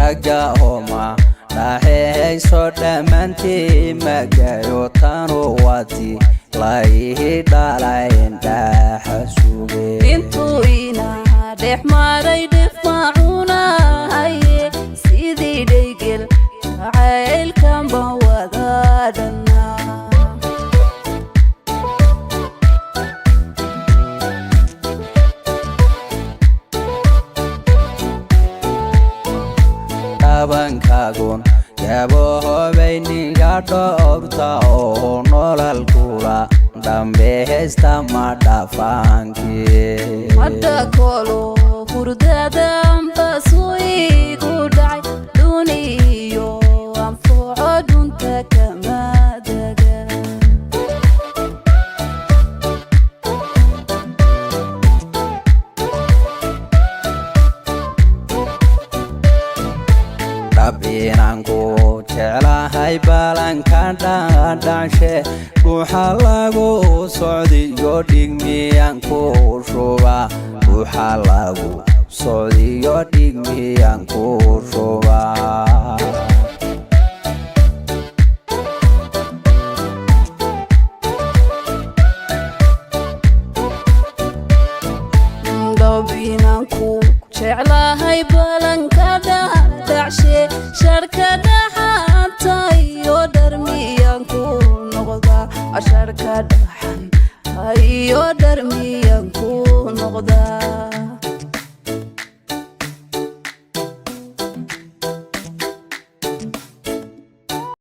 رجعهما راحي صوت منتي مجايو تنواتي لايه دالين دا حسوبي انتو اينا ديح ماري دفاعونا هاي سيدي ديقل عيل كان بوادادنا Taban kagun yabo hobeini gato obta o nolal kula dambe hesta madafanki Madda kolo hurdada ambasui gudai duniyo anfuco dunta kama daga Rabinanku jeclahay balankan dhadhanshe buuxa lagu socdiyo dhigmiyaan ku shuba buuxa lagu socdiyo dhigmiyaan ku shuba Rabinanku jeclahay balankan dhadhanshe sharkada xantay oo dharmiyan ku noqda sharkada xan ay oo dharmiyan